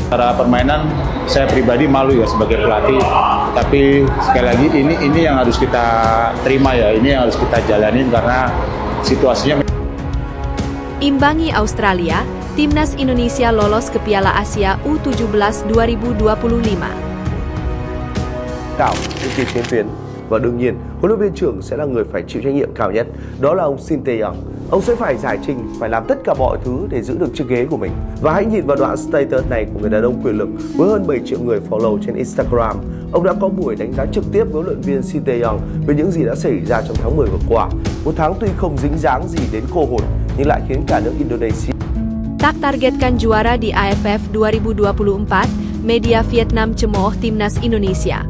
Secara permainan saya pribadi malu ya sebagai pelatih, tapi sekali lagi ini yang harus kita terima ya, ini yang harus kita jalanin karena situasinya. Imbangi Australia, Timnas Indonesia lolos ke Piala Asia U17 2025. Cao trên chiến tuyến và đương nhiên huấn luyện viên trưởng sẽ là người phải chịu trách nhiệm cao nhất, đó là ông Shin Tae-yong. Ông sẽ phải giải trình, phải làm tất cả mọi thứ để giữ được chiếc ghế của mình. Và hãy nhìn vào đoạn status này của người đàn ông quyền lực với hơn 7 triệu người follow trên Instagram. Ông đã có buổi đánh giá trực tiếp với huấn luyện viên Shin Tae-yong về những gì đã xảy ra trong tháng 10 vừa qua. Một tháng tuy không dính dáng gì đến cô hồn nhưng lại khiến cả nước Indonesia. Tak targetkan juara di AFF 2024, media Vietnam cemooh Timnas Indonesia.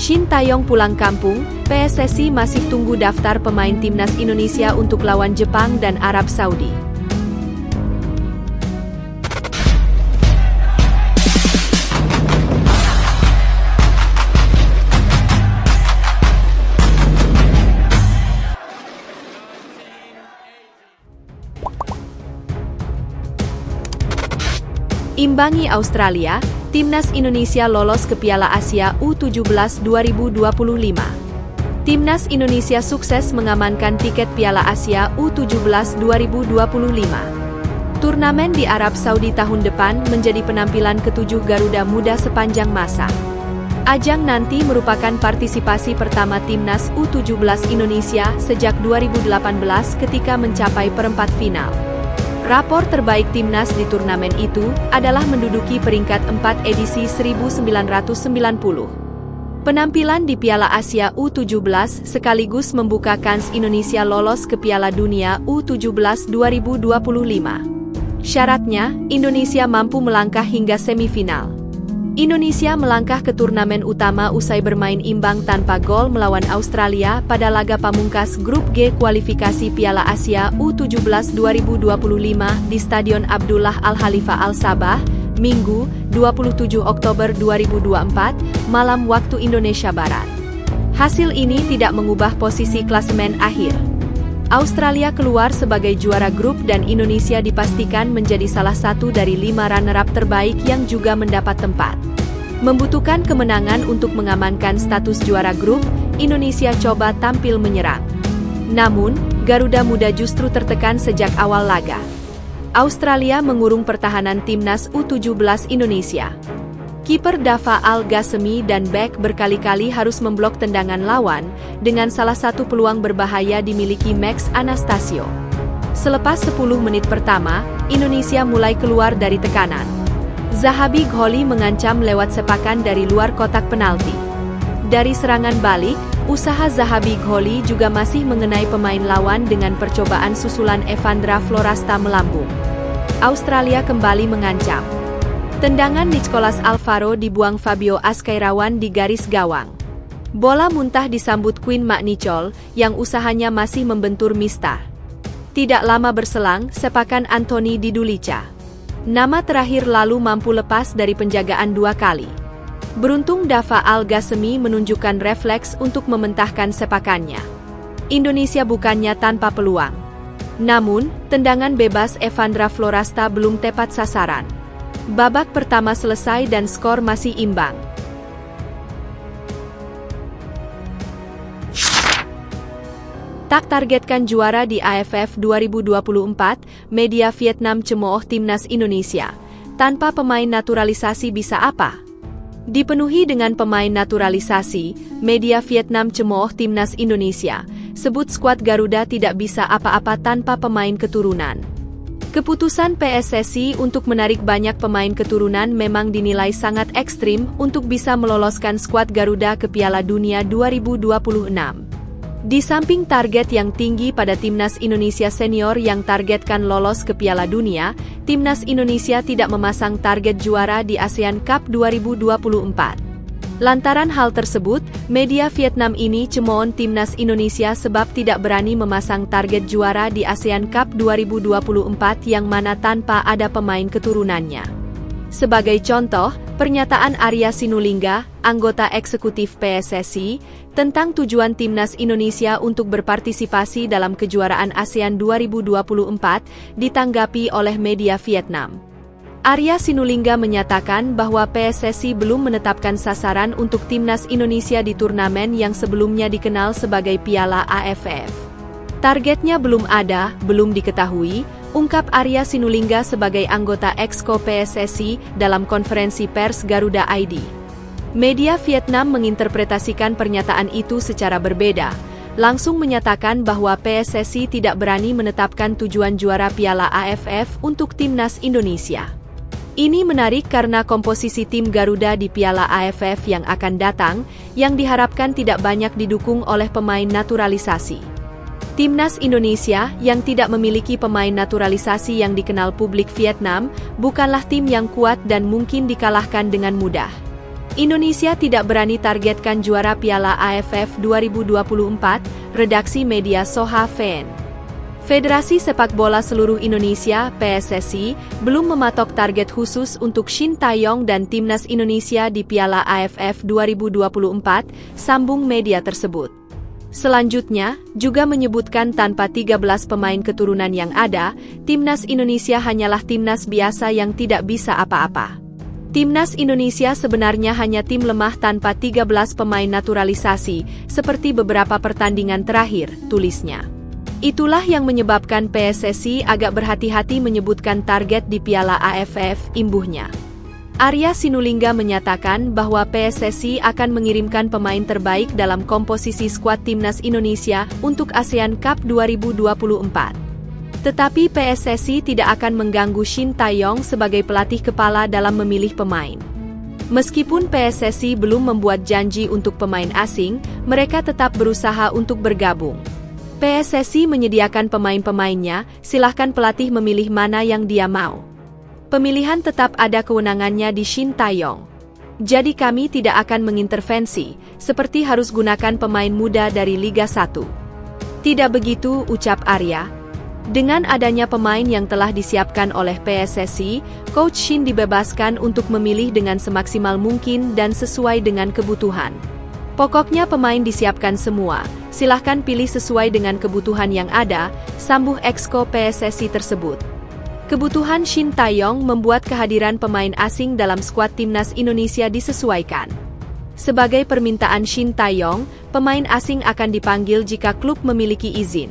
Shin Tae-yong pulang kampung, PSSI masih tunggu daftar pemain Timnas Indonesia untuk lawan Jepang dan Arab Saudi. Imbangi Australia, Timnas Indonesia lolos ke Piala Asia U17 2025. Timnas Indonesia sukses mengamankan tiket Piala Asia U17 2025. Turnamen di Arab Saudi tahun depan menjadi penampilan ketujuh Garuda Muda sepanjang masa. Ajang nanti merupakan partisipasi pertama Timnas U17 Indonesia sejak 2018 ketika mencapai perempat final. Rapor terbaik Timnas di turnamen itu adalah menduduki peringkat 4 edisi 1990. Penampilan di Piala Asia U17 sekaligus membuka kans Indonesia lolos ke Piala Dunia U17 2025. Syaratnya, Indonesia mampu melangkah hingga semifinal. Indonesia melangkah ke turnamen utama usai bermain imbang tanpa gol melawan Australia pada laga pamungkas Grup G kualifikasi Piala Asia U17 2025 di Stadion Abdullah Al-Khalifa Al-Sabah, Minggu, 27 Oktober 2024, malam waktu Indonesia Barat. Hasil ini tidak mengubah posisi klasemen akhir. Australia keluar sebagai juara grup dan Indonesia dipastikan menjadi salah satu dari 5 runner-up terbaik yang juga mendapat tempat. Membutuhkan kemenangan untuk mengamankan status juara grup, Indonesia coba tampil menyerang. Namun, Garuda Muda justru tertekan sejak awal laga. Australia mengurung pertahanan Timnas U17 Indonesia. Kiper Dava Al-Ghasemi dan bek berkali-kali harus memblok tendangan lawan, dengan salah satu peluang berbahaya dimiliki Max Anastasio. Selepas 10 menit pertama, Indonesia mulai keluar dari tekanan. Zahabi Ghali mengancam lewat sepakan dari luar kotak penalti. Dari serangan balik, usaha Zahabi Ghali juga masih mengenai pemain lawan dengan percobaan susulan Evandra Florasta melambung. Australia kembali mengancam. Tendangan Nicolas Alvaro dibuang Fabio Ascairawan di garis gawang. Bola muntah disambut Quinn McNichol, yang usahanya masih membentur Mistar. Tidak lama berselang, sepakan Anthony Didulica. Nama terakhir lalu mampu lepas dari penjagaan 2 kali. Beruntung Dava Al-Ghasemi menunjukkan refleks untuk mementahkan sepakannya. Indonesia bukannya tanpa peluang. Namun, tendangan bebas Evandra Florasta belum tepat sasaran. Babak pertama selesai dan skor masih imbang. Tak targetkan juara di AFF 2024, media Vietnam cemooh Timnas Indonesia. Tanpa pemain naturalisasi bisa apa? Dipenuhi dengan pemain naturalisasi, media Vietnam cemooh Timnas Indonesia. Sebut skuad Garuda tidak bisa apa-apa tanpa pemain keturunan. Keputusan PSSI untuk menarik banyak pemain keturunan memang dinilai sangat ekstrim untuk bisa meloloskan skuad Garuda ke Piala Dunia 2026. Di samping target yang tinggi pada Timnas Indonesia Senior yang targetkan lolos ke Piala Dunia, Timnas Indonesia tidak memasang target juara di ASEAN Cup 2024. Lantaran hal tersebut, media Vietnam ini cemooh timnas Indonesia sebab tidak berani memasang target juara di ASEAN Cup 2024 yang mana tanpa ada pemain keturunannya. Sebagai contoh, pernyataan Arya Sinulinga, anggota eksekutif PSSI, tentang tujuan timnas Indonesia untuk berpartisipasi dalam kejuaraan ASEAN 2024 ditanggapi oleh media Vietnam. Arya Sinulinga menyatakan bahwa PSSI belum menetapkan sasaran untuk timnas Indonesia di turnamen yang sebelumnya dikenal sebagai Piala AFF. Targetnya belum ada, belum diketahui, ungkap Arya Sinulinga sebagai anggota Exco PSSI dalam konferensi pers Garuda ID. Media Vietnam menginterpretasikan pernyataan itu secara berbeda, langsung menyatakan bahwa PSSI tidak berani menetapkan tujuan juara Piala AFF untuk timnas Indonesia. Ini menarik karena komposisi tim Garuda di Piala AFF yang akan datang, yang diharapkan tidak banyak didukung oleh pemain naturalisasi. Timnas Indonesia, yang tidak memiliki pemain naturalisasi yang dikenal publik Vietnam, bukanlah tim yang kuat dan mungkin dikalahkan dengan mudah. Indonesia tidak berani targetkan juara Piala AFF 2024, redaksi media Soha Fen. Federasi Sepak Bola Seluruh Indonesia (PSSI) belum mematok target khusus untuk Shin Tae-yong dan timnas Indonesia di Piala AFF 2024, sambung media tersebut. Selanjutnya, juga menyebutkan tanpa 13 pemain keturunan yang ada, timnas Indonesia hanyalah timnas biasa yang tidak bisa apa-apa. Timnas Indonesia sebenarnya hanya tim lemah tanpa 13 pemain naturalisasi, seperti beberapa pertandingan terakhir, tulisnya. Itulah yang menyebabkan PSSI agak berhati-hati menyebutkan target di Piala AFF, imbuhnya. Arya Sinulinga menyatakan bahwa PSSI akan mengirimkan pemain terbaik dalam komposisi skuad timnas Indonesia untuk ASEAN Cup 2024. Tetapi PSSI tidak akan mengganggu Shin Tae-yong sebagai pelatih kepala dalam memilih pemain. Meskipun PSSI belum membuat janji untuk pemain asing, mereka tetap berusaha untuk bergabung. PSSI menyediakan pemain-pemainnya, silahkan pelatih memilih mana yang dia mau. Pemilihan tetap ada kewenangannya di Shin Tae-yong. Jadi kami tidak akan mengintervensi, seperti harus gunakan pemain muda dari Liga 1. Tidak begitu, ucap Arya. Dengan adanya pemain yang telah disiapkan oleh PSSI, Coach Shin dibebaskan untuk memilih dengan semaksimal mungkin dan sesuai dengan kebutuhan. Pokoknya pemain disiapkan semua, silahkan pilih sesuai dengan kebutuhan yang ada, sambung Exco PSSI tersebut. Kebutuhan Shin Tae-yong membuat kehadiran pemain asing dalam skuad timnas Indonesia disesuaikan. Sebagai permintaan Shin Tae-yong, pemain asing akan dipanggil jika klub memiliki izin.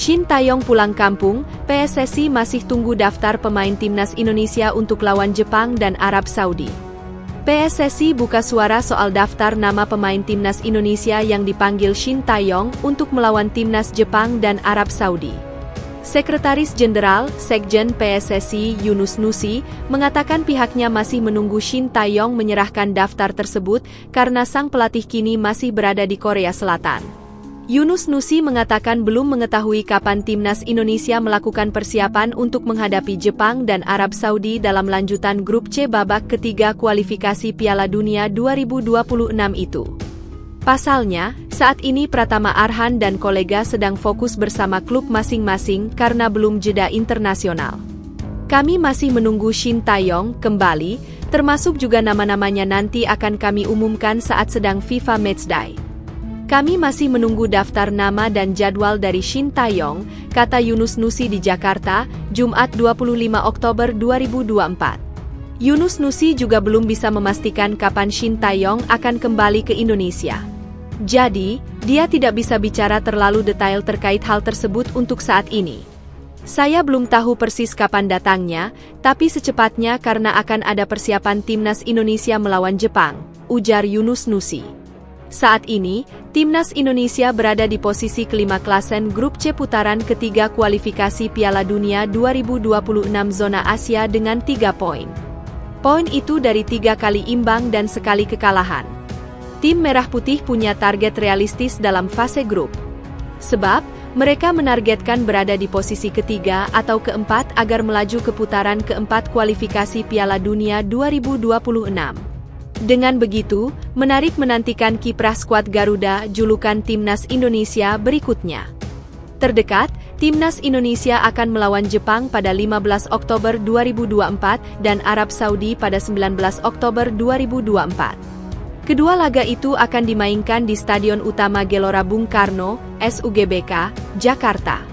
Shin Tae-yong pulang kampung, PSSI masih tunggu daftar pemain timnas Indonesia untuk lawan Jepang dan Arab Saudi. PSSI buka suara soal daftar nama pemain timnas Indonesia yang dipanggil Shin Tae-yong untuk melawan timnas Jepang dan Arab Saudi. Sekretaris Jenderal, Sekjen PSSI Yunus Nusi, mengatakan pihaknya masih menunggu Shin Tae-yong menyerahkan daftar tersebut karena sang pelatih kini masih berada di Korea Selatan. Yunus Nusi mengatakan belum mengetahui kapan timnas Indonesia melakukan persiapan untuk menghadapi Jepang dan Arab Saudi dalam lanjutan grup C babak ketiga kualifikasi Piala Dunia 2026 itu. Pasalnya, saat ini Pratama Arhan dan kolega sedang fokus bersama klub masing-masing karena belum jeda internasional. Kami masih menunggu Shin Tae-yong kembali, termasuk juga nama-namanya nanti akan kami umumkan saat sedang FIFA Matchday. Kami masih menunggu daftar nama dan jadwal dari Shin Tae-yong, kata Yunus Nusi di Jakarta, Jumat 25 Oktober 2024. Yunus Nusi juga belum bisa memastikan kapan Shin Tae-yong akan kembali ke Indonesia. Jadi, dia tidak bisa bicara terlalu detail terkait hal tersebut untuk saat ini. Saya belum tahu persis kapan datangnya, tapi secepatnya karena akan ada persiapan timnas Indonesia melawan Jepang, ujar Yunus Nusi. Saat ini, timnas Indonesia berada di posisi kelima klasen grup C putaran ketiga kualifikasi Piala Dunia 2026 zona Asia dengan 3 poin. Poin itu dari 3 kali imbang dan sekali kekalahan. Tim Merah Putih punya target realistis dalam fase grup. Sebab, Mereka menargetkan berada di posisi ketiga atau keempat agar melaju ke putaran keempat kualifikasi Piala Dunia 2026. Dengan begitu, menarik menantikan kiprah skuad Garuda julukan Timnas Indonesia berikutnya. Terdekat, Timnas Indonesia akan melawan Jepang pada 15 Oktober 2024 dan Arab Saudi pada 19 Oktober 2024. Kedua laga itu akan dimainkan di Stadion Utama Gelora Bung Karno, SUGBK, Jakarta.